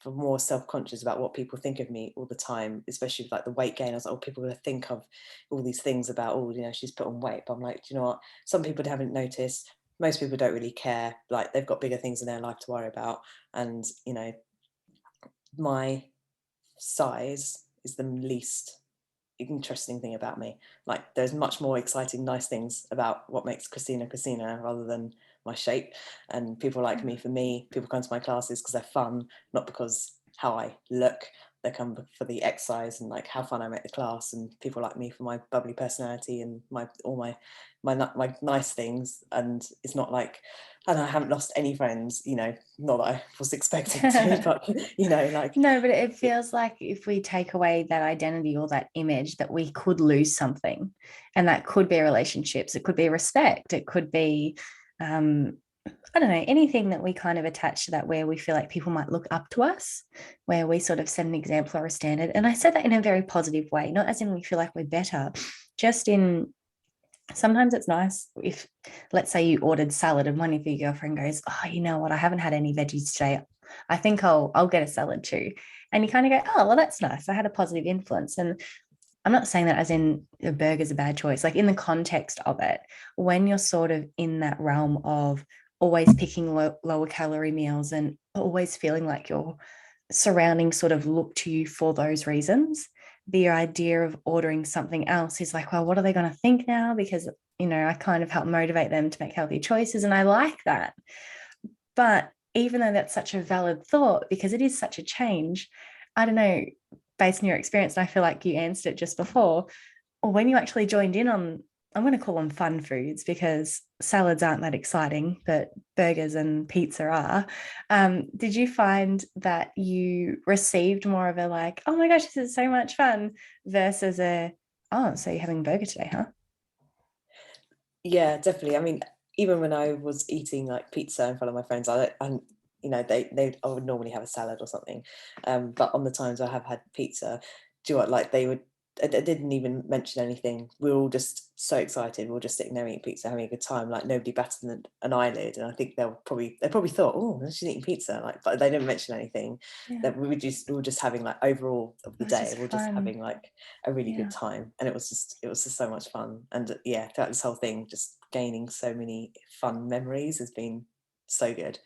more self-conscious about what people think of me all the time, especially with like the weight gain. I was like, oh, people are going to think of all these things about, oh, you know, she's put on weight. But I'm like, do you know what, some people haven't noticed, most people don't really care, like they've got bigger things in their life to worry about. And you know, my size is the least interesting thing about me. Like there's much more exciting, nice things about what makes Christina Christina rather than my shape. And people like me for me. People come to my classes because they're fun, not because how I look. They come for the exercise and like how fun I make the class. And people like me for my bubbly personality and my nice things. And it's not like, and I haven't lost any friends, you know, not that I was expecting to, but you know, like No, but it feels like if we take away that identity or that image, that we could lose something. And that could be relationships, it could be respect, it could be, I don't know, anything that we kind of attach to that, where we feel like people might look up to us, where we sort of set an example or a standard. And I said that in a very positive way, not as in we feel like we're better, just in, sometimes it's nice if, let's say you ordered salad and one of your girlfriend goes, oh, you know what, I haven't had any veggies today, I think I'll get a salad too. And you kind of go, oh, well, that's nice, I had a positive influence. And I'm not saying that as in a burger's a bad choice, like in the context of it, when you're sort of in that realm of always picking lower calorie meals and always feeling like your surroundings sort of look to you for those reasons, the idea of ordering something else is like, well, what are they going to think now? Because, I kind of help motivate them to make healthy choices. And I like that. But even though that's such a valid thought, because it is such a change, I don't know, based on your experience, and I feel like you answered it just before, or when you actually joined in on, I'm going to call them fun foods because salads aren't that exciting, but burgers and pizza are. Did you find that you received more of a like, oh my gosh, this is so much fun versus a, oh, so you're having a burger today, huh? Yeah, definitely. I mean, even when I was eating like pizza in front of my friends, I would normally have a salad or something. But on the times I have had pizza, do you know what, like I didn't even mention anything. We were all just so excited. We were just sitting there eating pizza, having a good time, like nobody batted an eyelid. And I think they probably thought, oh, she's eating pizza, like, but they didn't mention anything. Yeah, That we were just having like overall of it the was day, just we are just fun. having like a really Yeah. good time, and it was just so much fun. And yeah, throughout this whole thing, just gaining so many fun memories has been so good.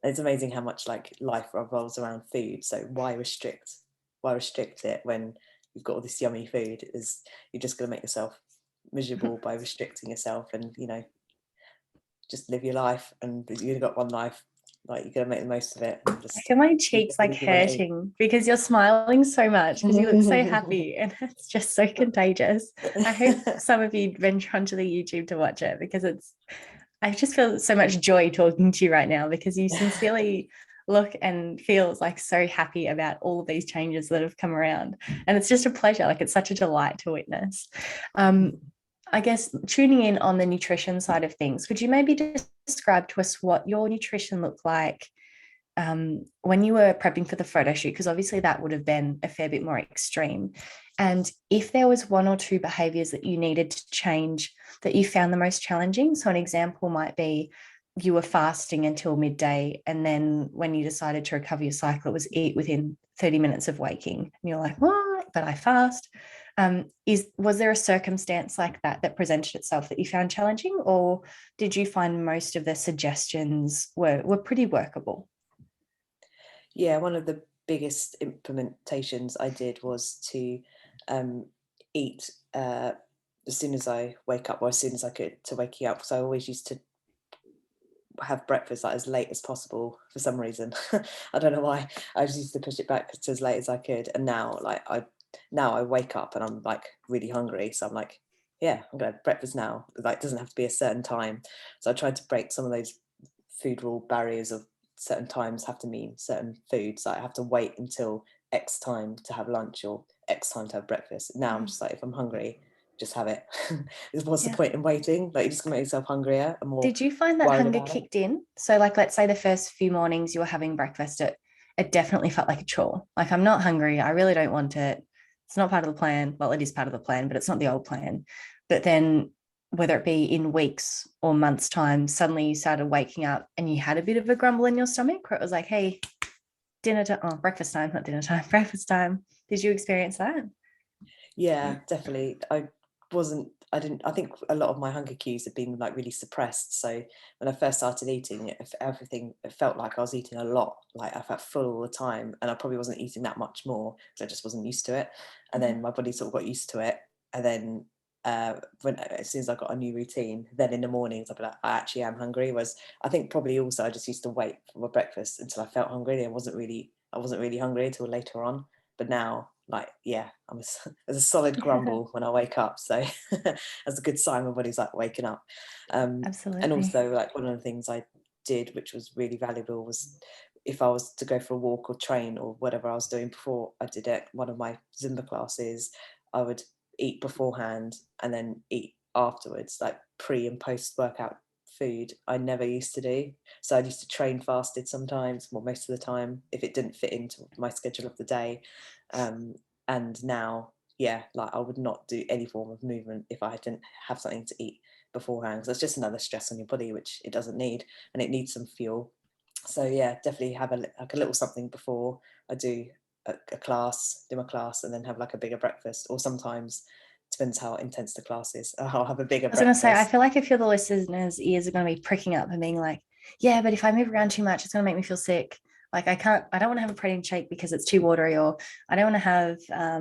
And it's amazing how much like life revolves around food. So why restrict it when you've got all this yummy food? Is you're just going to make yourself miserable by restricting yourself, and just live your life, and you've got one life, like you're going to make the most of it and I just feel my eat cheeks like everything you want to eat. hurting because you're smiling so much because you look so happy and it's just so contagious. I hope some of you venture onto the YouTube to watch it because I just feel so much joy talking to you right now because you sincerely look and feels like so happy about all of these changes that have come around. And it's just a pleasure. Like it's such a delight to witness. Um, I guess tuning in on the nutrition side of things, could you maybe describe to us what your nutrition looked like when you were prepping for the photo shoot, because obviously that would have been a fair bit more extreme. And if there was one or two behaviors that you needed to change that you found the most challenging. So an example might be you were fasting until midday, and then when you decided to recover your cycle, it was eat within 30 minutes of waking. And you're like, what? But I fast. Was there a circumstance like that that presented itself that you found challenging, or did you find most of the suggestions were pretty workable? Yeah, one of the biggest implementations I did was to eat as soon as I wake up, or as soon as I could, to waking up. So I always used to have breakfast like as late as possible for some reason. I don't know why. I just used to push it back to as late as I could. And now I wake up and I'm like really hungry. So I'm like, yeah, I'm gonna have breakfast now. Like it doesn't have to be a certain time. So I tried to break some of those food rule barriers of certain times have to mean certain foods. Like I have to wait until X time to have lunch or X time to have breakfast. Now I'm Mm, just like, if I'm hungry, just have it. What's the yeah. point in waiting? Like you're just gonna make yourself hungrier and more Did you find that worried hunger about it. kicked in? So, like, let's say the first few mornings you were having breakfast, it definitely felt like a chore. Like, I'm not hungry. I really don't want it. It's not part of the plan. Well, it is part of the plan, but it's not the old plan. But then, whether it be in weeks or months' time, suddenly you started waking up and you had a bit of a grumble in your stomach where it was like, hey, dinner time, oh, breakfast time, not dinner time, breakfast time. Did you experience that? Yeah, definitely. I didn't, I think a lot of my hunger cues had been like really suppressed. So when I first started eating, everything, it felt like I was eating a lot. Like I felt full all the time, and I probably wasn't eating that much more because I just wasn't used to it. And Mhm. then my body sort of got used to it. And then when as soon as I got a new routine, then in the mornings I'd be like, I actually am hungry. Whereas I think probably also I just used to wait for my breakfast until I felt hungry. I wasn't really hungry until later on. But now, like, yeah, there's a solid Yeah, grumble when I wake up. So that's a good sign my body's like waking up. And absolutely. also, like, one of the things I did, which was really valuable, was if I was to go for a walk or train or whatever I was doing before I did it, one of my Zumba classes, I would eat beforehand and then eat afterwards, like pre and post workout food. I never used to do. So I used to train fasted sometimes, well, most of the time, if it didn't fit into my schedule of the day. Um, and now, yeah, like I would not do any form of movement if I didn't have something to eat beforehand. Because that's just another stress on your body, which it doesn't need, and it needs some fuel. So yeah, definitely have like a little something before I do a class, do my class, and then have like a bigger breakfast. Or sometimes, depends how intense the class is, I'll have a bigger I was going to say, I breakfast. feel like if you're the listeners' ears are going to be pricking up and being like, yeah, but if I move around too much, it's going to make me feel sick. Like I don't want to have a protein shake because it's too watery, or I don't want to have, I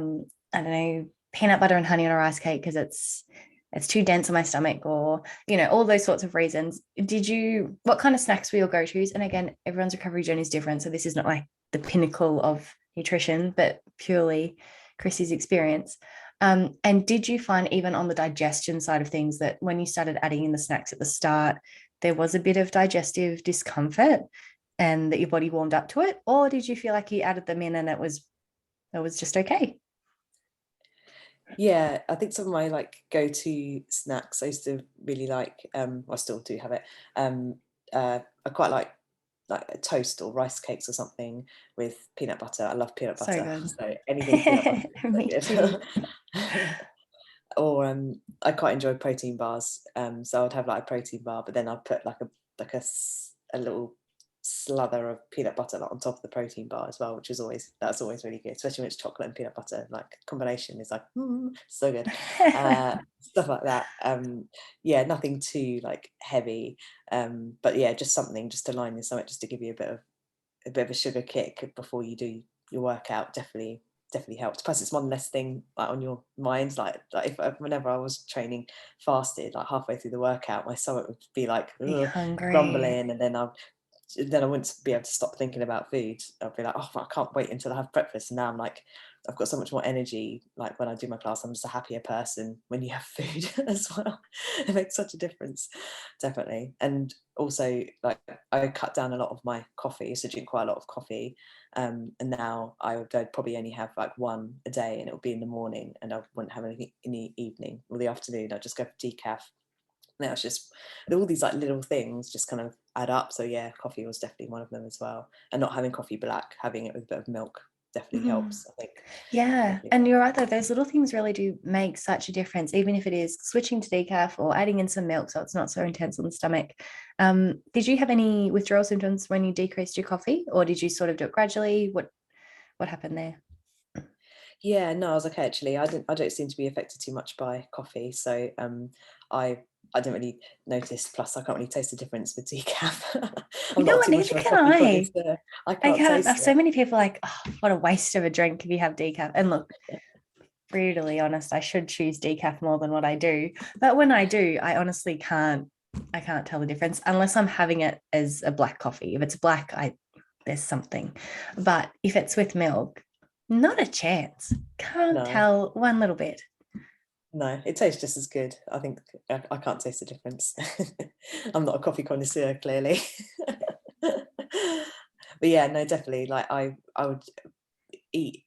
don't know, peanut butter and honey on a rice cake because it's too dense on my stomach, or, all those sorts of reasons. What kind of snacks were your go-tos? And again, everyone's recovery journey is different. So this is not like the pinnacle of nutrition, but purely Chrissy's experience. And did you find even on the digestion side of things that when you started adding in the snacks at the start, there was a bit of digestive discomfort and that your body warmed up to it? Or did you feel like you added them in and it was just okay? Yeah, I think some of my like go-to snacks I used to really like, I still do have it. I quite like a toast or rice cakes or something with peanut butter. I love peanut So butter, good. so anything peanut butter Me is too. so good. Or I quite enjoy protein bars. So I'd have like a protein bar, but then I'd put a little slather of peanut butter like, on top of the protein bar as well, which is that's always really good, especially when it's chocolate and peanut butter. Like combination is like so good. Stuff like that. Yeah, nothing too like heavy. But yeah, just something just to line your stomach, just to give you a bit of a sugar kick before you do your workout. Definitely helps. Plus, it's one less thing like on your mind. Like if whenever I was training fasted, like halfway through the workout, my stomach would be like Be hungry. grumbling, and then I wouldn't be able to stop thinking about food. I'd be like, oh, I can't wait until I have breakfast. And now I'm like, I've got so much more energy. Like when I do my class, I'm just a happier person when you have food as well. It makes such a difference, definitely. And also, like I cut down a lot of my coffee. I used to drink quite a lot of coffee, and now I'd probably only have like one a day, and it would be in the morning, and I wouldn't have anything in the evening or the afternoon. I'd just go for decaf. Now it's just all these like little things just kind of add up. So yeah, coffee was definitely one of them as well. And not having coffee black, having it with a bit of milk definitely Mhm. helps, I think. Yeah. Definitely. And you're right, though. Those little things really do make such a difference, even if it is switching to decaf or adding in some milk so it's not so intense on the stomach. Did you have any withdrawal symptoms when you decreased your coffee, or did you sort of do it gradually? What happened there? Yeah, no, I was okay actually. I don't seem to be affected too much by coffee. So I I didn't really notice. Plus I can't really taste the difference with decaf. You I'm know not what? too much Neither of a can coffee I. connoisseur. I I can't can't. taste So it. many people are like, oh, what a waste of a drink if you have decaf. And look, brutally honest, I should choose decaf more than what I do. But when I do, I honestly can't. I can't tell the difference unless I'm having it as a black coffee. If it's black, there's something. But if it's with milk, not a chance. Can't No, tell one little bit. no, it tastes just as good. I think I can't taste the difference. I'm not a coffee connoisseur, clearly. But yeah, no, definitely. Like I would eat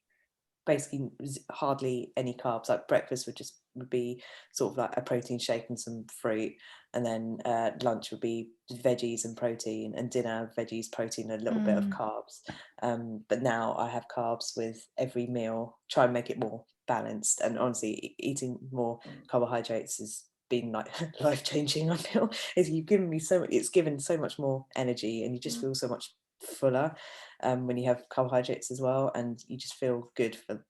basically hardly any carbs. Like breakfast would be sort of like a protein shake and some fruit, and then lunch would be veggies and protein, and dinner veggies, protein, and a little bit of Mm, carbs. But now I have carbs with every meal. Try and make it more balanced. And honestly, eating more carbohydrates has been like life changing. I feel you've given me so much. It's given so much more energy, and you just feel so much fuller when you have carbohydrates as well, and you just feel good for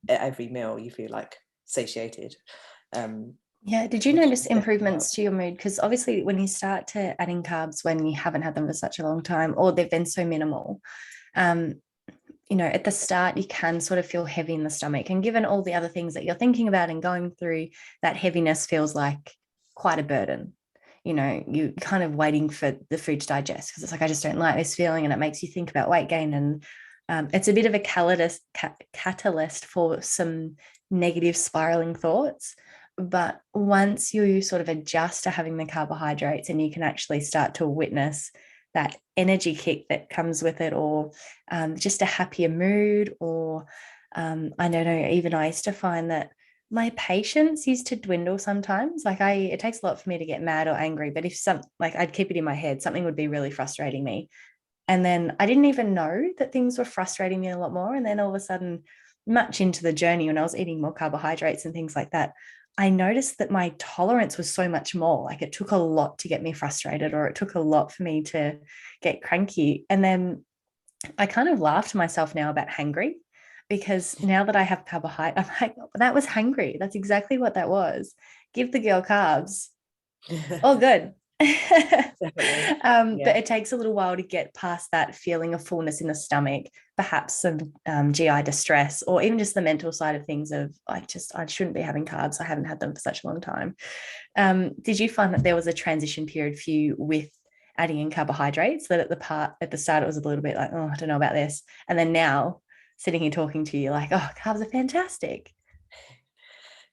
at every meal. You feel like satiated, um, yeah. Did you which notice definitely improvements to helps. your mood? Because obviously, when you start to adding carbs when you haven't had them for such a long time, or they've been so minimal, um, at the start, you can sort of feel heavy in the stomach. And given all the other things that you're thinking about and going through, that heaviness feels like quite a burden. You're kind of waiting for the food to digest because it's like, I just don't like this feeling. And it makes you think about weight gain. And it's a bit of a catalyst for some negative spiraling thoughts. But once you sort of adjust to having the carbohydrates and you can actually start to witness that energy kick that comes with it, or just a happier mood, or I don't know, even I used to find that my patience used to dwindle sometimes. Like it takes a lot for me to get mad or angry, but if like I'd keep it in my head, something would be really frustrating me. And then I didn't even know that things were frustrating me a lot more. And then all of a sudden, much into the journey, when I was eating more carbohydrates and things like that, I noticed that my tolerance was so much more. Like it took a lot to get me frustrated, or it took a lot for me to get cranky. And then I kind of laugh to myself now about hangry. because now that I have carbohydrate, I'm like, that was hungry. That's exactly what that was. Give the girl carbs. All good. Definitely. But Yeah. it takes a little while to get past that feeling of fullness in the stomach, perhaps some GI distress, or even just the mental side of things of I shouldn't be having carbs. I haven't had them for such a long time. Did you find that there was a transition period for you with adding in carbohydrates, that at the start it was a little bit like, oh, I don't know about this, and then now sitting here talking to you like, oh, carbs are fantastic.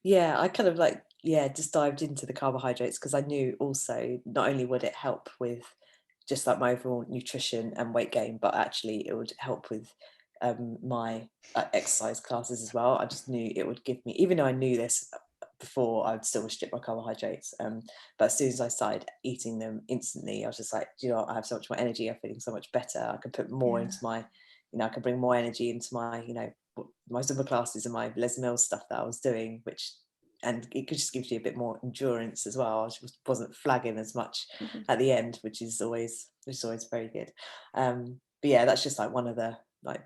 Yeah, I kind of like, yeah, just dived into the carbohydrates because I knew also not only would it help with just like my overall nutrition and weight gain, but actually it would help with my exercise classes as well. I just knew it would give me, even though I knew this before, I would still restrict my carbohydrates. But as soon as I started eating them instantly, I was just like, do you know what? I have so much more energy. I'm feeling so much better. I can put more Yeah. into my, I can bring more energy into my, my Zumba classes and my Les Mills stuff that I was doing, which, and it just gives you a bit more endurance as well. I just wasn't flagging as much Mhm. at the end, which is always very good. But yeah, that's just like one of the like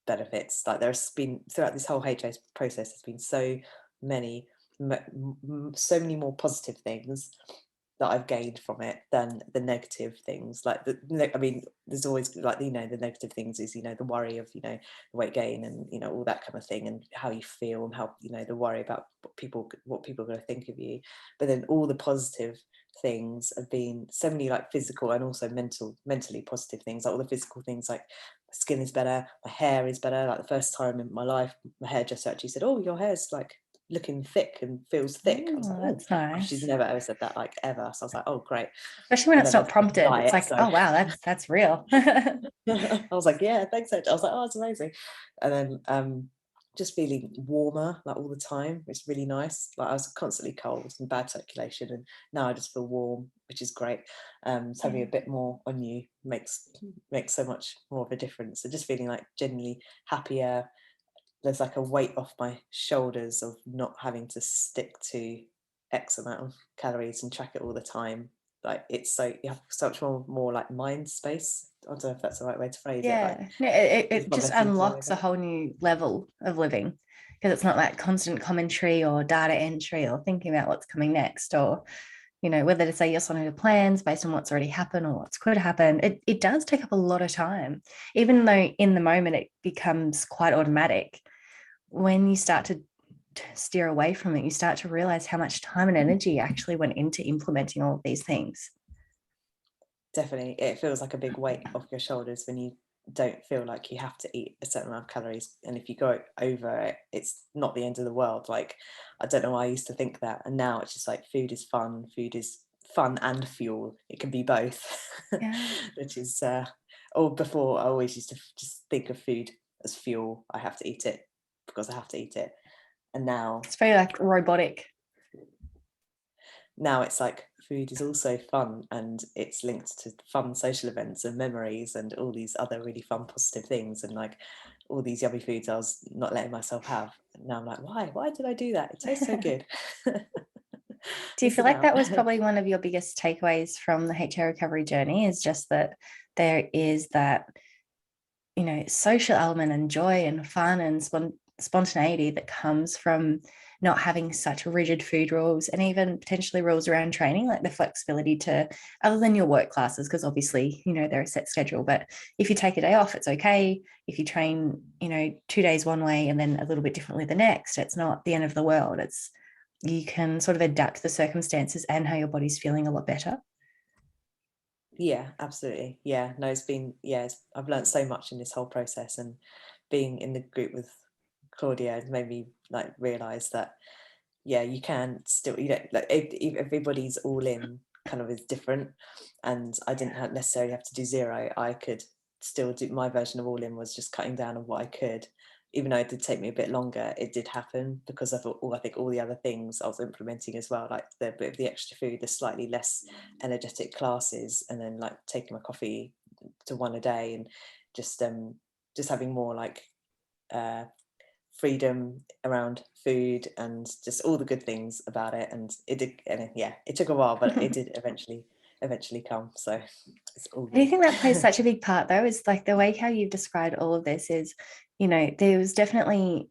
benefits. Like there's been throughout this whole HA process, there's been many so many more positive things that I've gained from it than the negative things. Like I mean, there's always like, the negative things is, the worry of, weight gain and, all that kind of thing, and how you feel, and how, the worry about what people are going to think of you. But then all the positive things have been so many, like physical and also mentally positive things. Like all the physical things, like my skin is better, my hair is better. Like the first time in my life, my hairdresser actually said, "Oh, your hair's like looking thick and feels thick." I was like, Oh, "Oh that's gosh," she's nice. never ever said that like ever. So I was like, "Oh, great." Especially when And it's then I not started to prompted. It's diet, like, so oh wow, that's real. I was like, "Yeah, thanks." I was like, "Oh, it's amazing." And then just feeling warmer like all the time. It's really nice. Like I was constantly cold and bad circulation, and now I just feel warm, which is great. So having a Yeah. bit more on you makes so much more of a difference. So just feeling like genuinely happier. There's like a weight off my shoulders of not having to stick to X amount of calories and track it all the time. Like it's so, you have so much more like mind space. I don't know if that's the right way to phrase it. Like Yeah. No, it there's not just less need to worry unlocks a about. whole new level of living, because it's not that constant commentary or data entry or thinking about what's coming next, or whether to say yes or no to plans based on what's already happened or what's could happen. It does take up a lot of time, even though in the moment it becomes quite automatic. When you start to steer away from it, you start to realize how much time and energy actually went into implementing all of these things. Definitely, it feels like a big weight off your shoulders when you don't feel like you have to eat a certain amount of calories, and if you go over it, it's not the end of the world. Like I don't know why I used to think that, and now it's just like food is fun and fuel. It can be both. Yeah. Which is or before I always used to just think of food as fuel. I have to eat it because I have to eat it. And now It's very like robotic. it's like food is also fun, and it's linked to fun social events and memories and all these other really fun positive things, and like all these yummy foods I was not letting myself have. And now I'm like, why did I do that? It tastes so good. Do you feel Missing like out. that was probably one of your biggest takeaways from the HA recovery journey, is just that there is that, social element and joy and fun and spontaneity that comes from not having such rigid food rules, and even potentially rules around training, like the flexibility to, other than your work classes, because obviously, they're a set schedule, but if you take a day off, it's okay. If you train, 2 days one way and then a little bit differently the next, it's not the end of the world. It's, you can sort of adapt to the circumstances and how your body's feeling a lot better. Yeah, absolutely. Yeah, no, it's been, I've learned so much in this whole process, and being in the group with Claudia has made me like realize that, yeah, you can still, like if everybody's all in kind of is different, and I didn't necessarily have to do zero. I could still do, my version of all in was just cutting down on what I could, even though it did take me a bit longer. It did happen because of all, I think all the other things I was implementing as well, like the bit of the extra food, the slightly less energetic classes, and then like taking my coffee to one a day, and just having more like uh freedom around food and just all the good things about it. And it did, and yeah, it took a while, but it did eventually eventually come. So it's all Do you good. think that plays such a big part though? Is like the way how you've described all of this is, there was definitely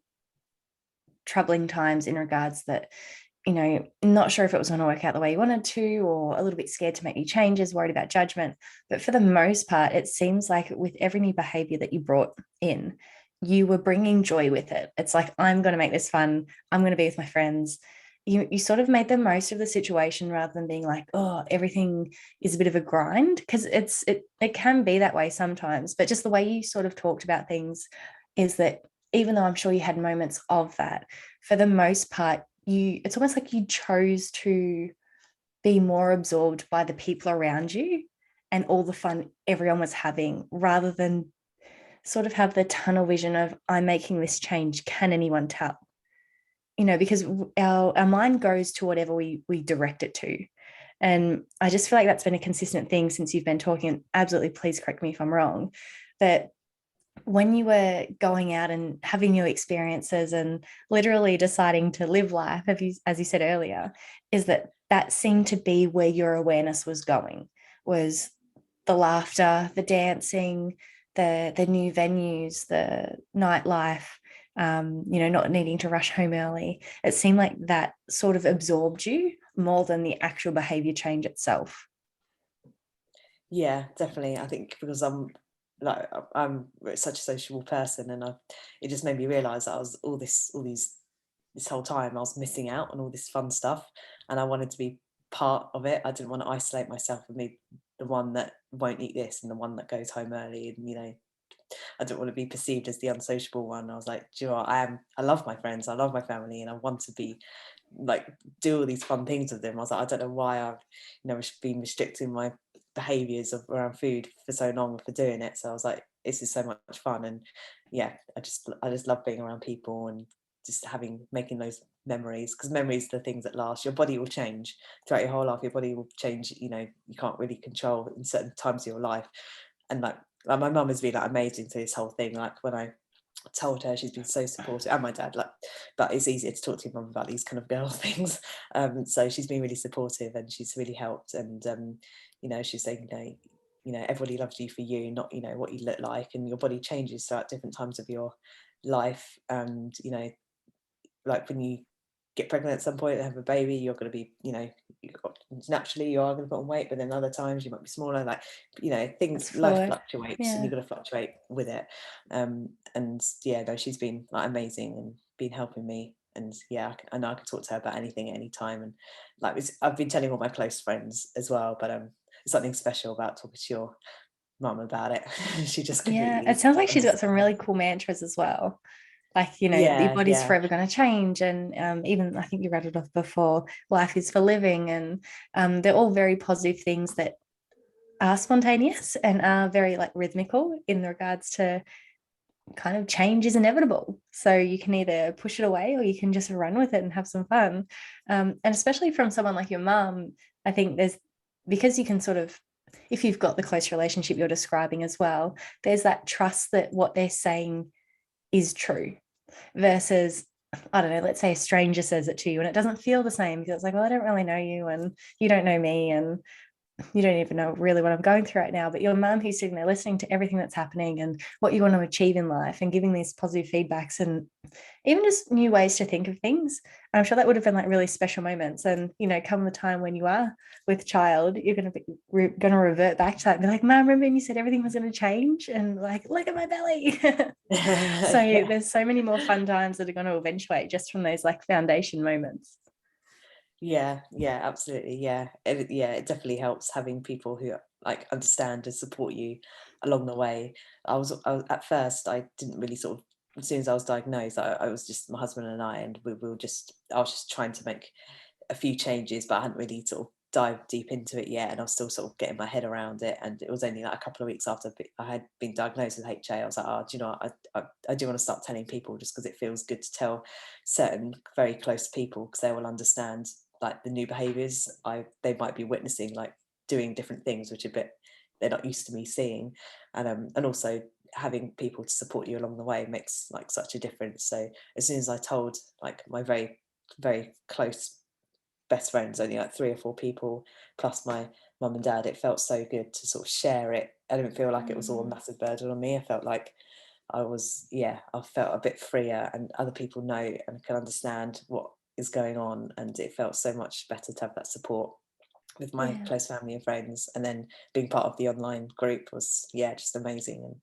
troubling times in regards that, not sure if it was going to work out the way you wanted to, or a little bit scared to make new changes, worried about judgment. But for the most part, it seems like with every new behavior that you brought in, you were bringing joy with it. It's like, I'm going to make this fun. I'm going to be with my friends. You sort of made the most of the situation rather than being like, oh, everything is a bit of a grind, because it can be that way sometimes. But just the way you sort of talked about things is that even though I'm sure you had moments of that, for the most part, it's almost like you chose to be more absorbed by the people around you and all the fun everyone was having, rather than sort of have the tunnel vision of, I'm making this change, can anyone tell? Because our mind goes to whatever we direct it to. And I just feel like that's been a consistent thing since you've been talking. And absolutely, please correct me if I'm wrong, that when you were going out and having your experiences and literally deciding to live life, as you said earlier, is that seemed to be where your awareness was going, was the laughter, the dancing, the new venues, the nightlife, not needing to rush home early. It seemed like that sort of absorbed you more than the actual behavior change itself. Yeah, definitely. I think because I'm such a sociable person, and it just made me realise that I was this whole time I was missing out on all this fun stuff, and I wanted to be part of it. I didn't want to isolate myself and be the one that won't eat this and the one that goes home early, and I don't want to be perceived as the unsociable one. I was like, do you know what? I love my friends, I love my family, and I want to be like do all these fun things with them. I was like, I don't know why I've been restricting my behaviors around food for so long for doing it. So I was like, this is so much fun, and yeah, I just love being around people and just making those memories, because memories are the things that last. Your body will change throughout your whole life. Your body will change. You can't really control in certain times of your life, and like my mum has been like amazing to this whole thing. Like when I told her, she's been so supportive, and my dad, like, but it's easier to talk to your mum about these kind of girl things. So she's been really supportive and she's really helped. And she's saying, everybody loves you for you, not what you look like, and your body changes throughout different times of your life. And like when you get pregnant at some point and have a baby, you're going to be, naturally you are going to put on weight, but then other times you might be smaller. Like, That's life forward. fluctuates, and Yeah. you've got to fluctuate with it. And yeah, no, she's been like amazing and been helping me. And yeah, I know I can talk to her about anything at any time. And like I've been telling all my close friends as well, but there's something special about talking to your mum about it. She just Yeah. It completely sounds like she's got some understands. really cool mantras as well. Like, your Yeah, body's yeah. forever going to change. And even I think you read it off before, life is for living. And they're all very positive things that are spontaneous and are very like rhythmical in regards to kind of change is inevitable. So you can either push it away or you can just run with it and have some fun. And especially from someone like your mum, I think because you can sort of, if you've got the close relationship you're describing as well, there's that trust that what they're saying is true versus, I don't know, let's say a stranger says it to you and it doesn't feel the same because it's like, well, I don't really know you and you don't know me and you don't even know really what I'm going through right now. But your mum who's sitting there listening to everything that's happening and what you want to achieve in life and giving these positive feedbacks and even just new ways to think of things. I'm sure that would have been like really special moments. And, come the time when you are with child, you're going to be going to revert back to that and be like, Mum, remember when you said everything was going to change? And like, look at my belly. So Yeah. there's so many more fun times that are going to eventuate just from those like foundation moments. Yeah, yeah, absolutely. Yeah. It definitely helps having people who like understand and support you along the way. I was at first I didn't really sort of, as soon as I was diagnosed, I was just my husband and and I was just trying to make a few changes, but I hadn't really sort of dived deep into it yet, and I was still sort of getting my head around it. And it was only like a couple of weeks after I had been diagnosed with HA, I was like, oh, do you know what? I do want to start telling people, just because it feels good to tell certain very close people, because they will understand like the new behaviors they might be witnessing, like doing different things which a bit they're not used to me seeing. And also having people to support you along the way makes like such a difference. So as soon as I told like my very very close best friends, only like 3 or 4 people plus my mum and dad. It felt so good to sort of share it. I didn't feel like it was all a massive burden on me. I felt like I felt a bit freer, and other people know and can understand what is going on, and it felt so much better to have that support with my Yeah. close family and friends. And then being part of the online group was, yeah, just amazing, and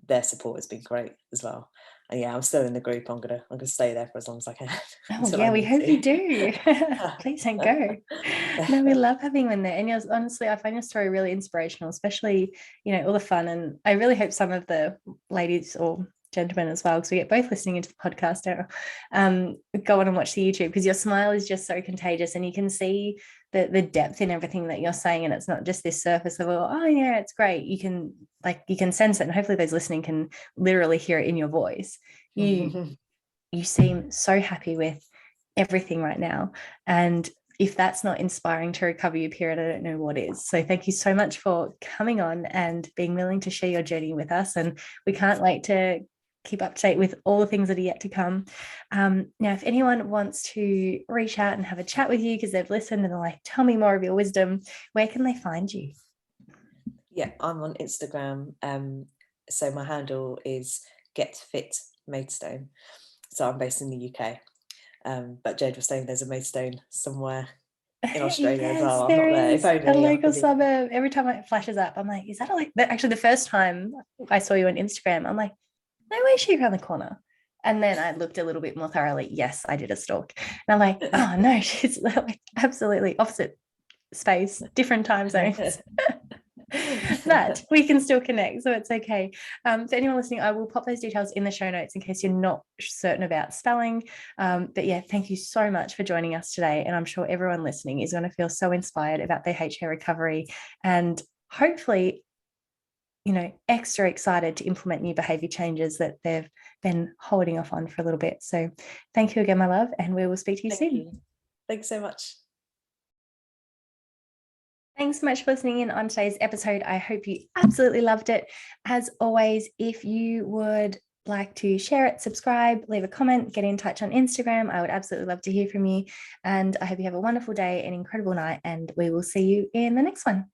their support has been great as well. And yeah, I'm still in the group. I'm gonna stay there for as long as I can Oh until I yeah, we need hope you to. do. Please don't go. No, we love having you in there. And yes, honestly, I find your story really inspirational, especially, all the fun. And I really hope some of the ladies or gentlemen as well, because we get both listening into the podcast now, go on and watch the YouTube, because your smile is just so contagious, and you can see the depth in everything that you're saying. And it's not just this surface level, oh yeah, it's great. You can sense it. And hopefully those listening can literally hear it in your voice. You seem so happy with everything right now. And if that's not inspiring to recover your period, I don't know what is. So thank you so much for coming on and being willing to share your journey with us. And we can't wait to keep up to date with all the things that are yet to come. Now, if anyone wants to reach out and have a chat with you because they've listened and they're like, tell me more of your wisdom, where can they find you? Yeah, I'm on Instagram. So my handle is Get Fit Maidstone. So I'm based in the UK. But Jade was saying there's a Maidstone somewhere in Australia as Yes, well. I'm there not there. If is a only I local could be. suburb. Every time it flashes up, I'm like, is that actually the first time I saw you on Instagram, I'm like, no way, she around the corner. And then I looked a little bit more thoroughly. Yes, I did a stalk. And I'm like, oh no, she's like absolutely opposite space, different time zones. But we can still connect, so it's okay. For anyone listening, I will pop those details in the show notes in case you're not certain about spelling. But yeah, thank you so much for joining us today. And I'm sure everyone listening is going to feel so inspired about their HA recovery, and hopefully, extra excited to implement new behavior changes that they've been holding off on for a little bit. So thank you again, my love, and we will speak to you Thank soon. you. Thanks so much. Thanks so much for listening in on today's episode. I hope you absolutely loved it. As always, if you would like to share it, subscribe, leave a comment, get in touch on Instagram, I would absolutely love to hear from you. And I hope you have a wonderful day, an incredible night, and we will see you in the next one.